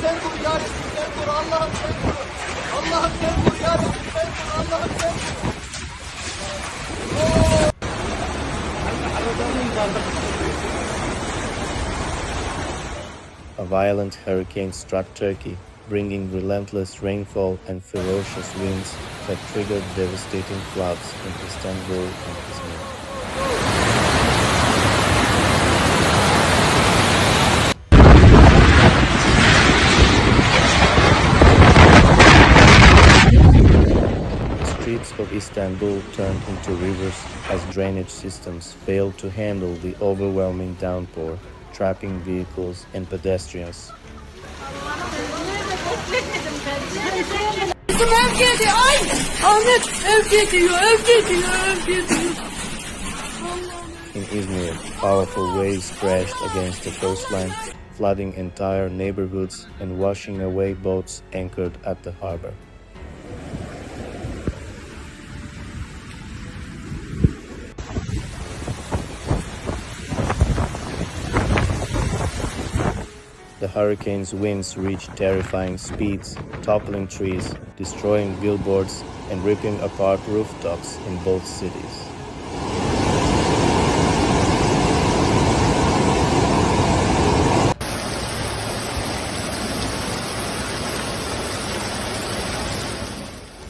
sen vur ya Rabbi sen vur. Allah'ım sen vur. Allah'ım sen vur ya Rabbi sen vur. Allah'ım sen vur. A violent hurricane struck Turkey, bringing relentless rainfall and ferocious winds that triggered devastating floods in Istanbul and Izmir. The streets of Istanbul turned into rivers as drainage systems failed to handle the overwhelming downpour, trapping vehicles and pedestrians. In Izmir, powerful waves crashed against the coastline, flooding entire neighborhoods and washing away boats anchored at the harbor. The hurricane's winds reached terrifying speeds, toppling trees, destroying billboards, and ripping apart rooftops in both cities.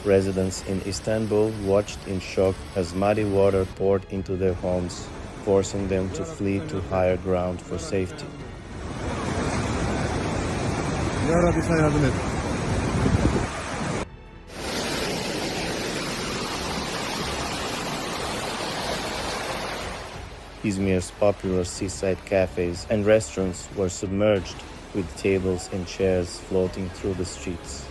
Residents in Istanbul watched in shock as muddy water poured into their homes, forcing them to flee to higher ground for safety. Ya Rabbi sen yardım et. Izmir's popular seaside cafes and restaurants were submerged, with tables and chairs floating through the streets.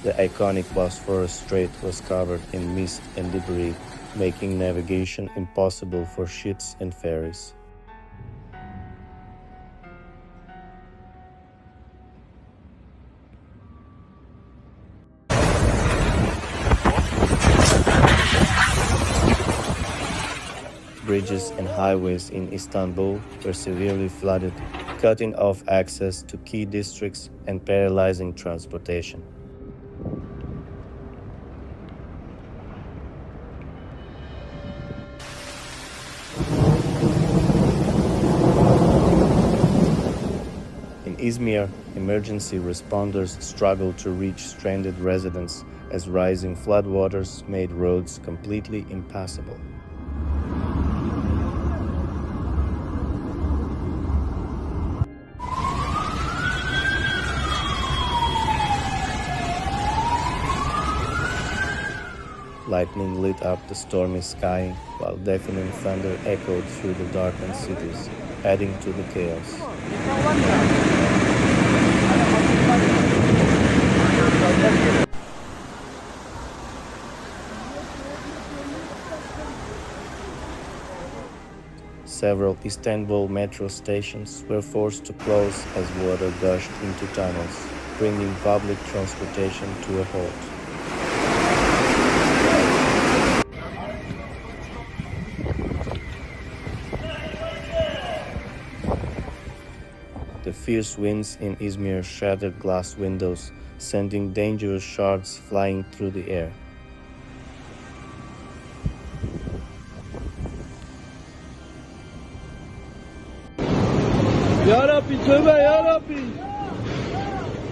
The iconic Bosphorus Strait was covered in mist and debris, making navigation impossible for ships and ferries. Bridges and highways in Istanbul were severely flooded, cutting off access to key districts and paralyzing transportation. In Izmir, emergency responders struggled to reach stranded residents as rising floodwaters made roads completely impassable. Lightning lit up the stormy sky, while deafening thunder echoed through the darkened cities, adding to the chaos. Several Istanbul metro stations were forced to close as water gushed into tunnels, bringing public transportation to a halt. The fierce winds in Izmir shattered glass windows, sending dangerous shards flying through the air. Ya Rabbi tövbe ya Rabbi.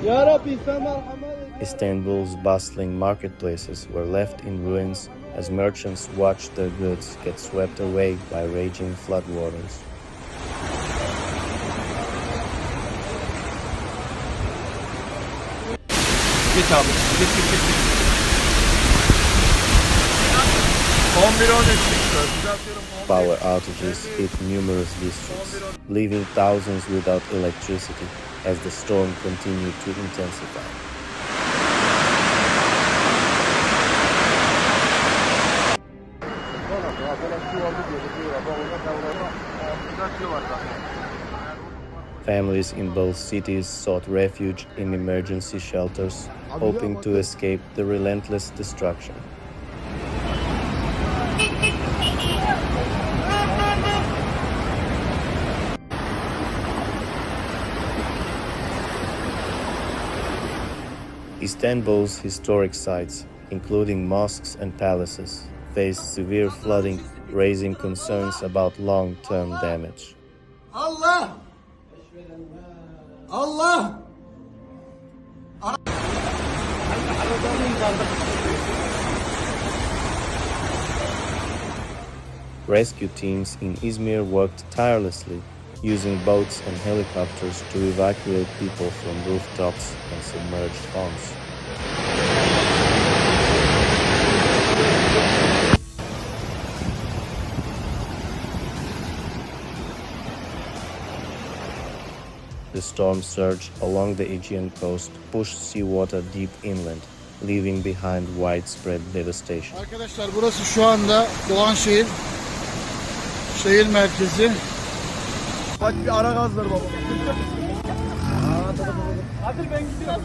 Ya Rabbi sen merhamet et. Istanbul's bustling marketplaces were left in ruins as merchants watched their goods get swept away by raging floodwaters. Git abi. Git. 11-13 Power outages hit numerous districts, leaving thousands without electricity as the storm continued to intensify. Families in both cities sought refuge in emergency shelters, hoping to escape the relentless destruction. Istanbul's historic sites, including mosques and palaces, face severe flooding, raising concerns about long-term damage. Allah! Allah! Rescue teams in Izmir worked tirelessly, using boats and helicopters to evacuate people from rooftops and submerged homes. The storm surge along the Aegean coast pushed seawater deep inland, leaving behind widespread devastation. Arkadaşlar burası şu anda Doğanşehir şehir merkezi. Bak bir ara gazları baba. Hadi ben gidiyorum.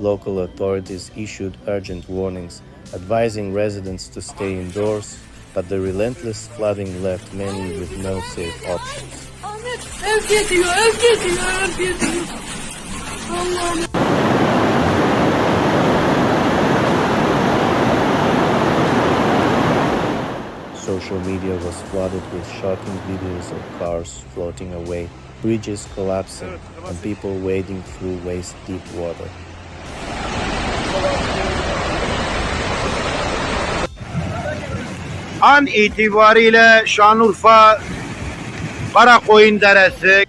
Local authorities issued urgent warnings, advising residents to stay indoors, but the relentless flooding left many with no safe options. Ahmet ev gidiyor, ev gidiyor, ev gidiyor. Allah'ım. Social media was flooded with shocking videos of cars floating away, bridges collapsing, and people wading through waist-deep water. An itibariyle Şanlıurfa Karakoyun Deresi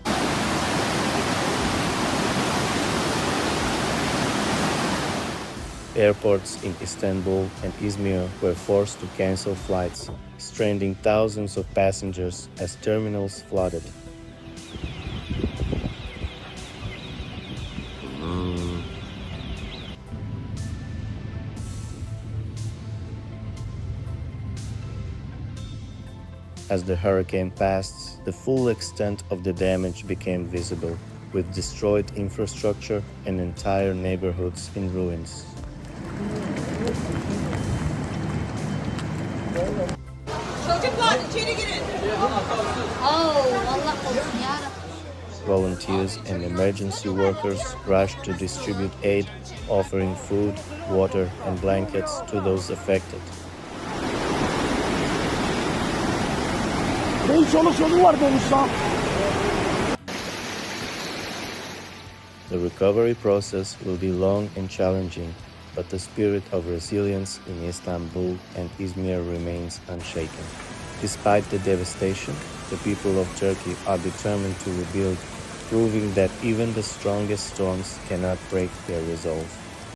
Airports in Istanbul and Izmir were forced to cancel flights, stranding thousands of passengers as terminals flooded. As the hurricane passed, the full extent of the damage became visible, with destroyed infrastructure and entire neighborhoods in ruins. Çocuklar içeri girin. Allah korusun ya. Volunteers and emergency workers rushed to distribute aid, offering food, water, and blankets to those affected. The recovery process will be long and challenging, but the spirit of resilience in Istanbul and Izmir remains unshaken. Despite the devastation, the people of Turkey are determined to rebuild, proving that even the strongest storms cannot break their resolve.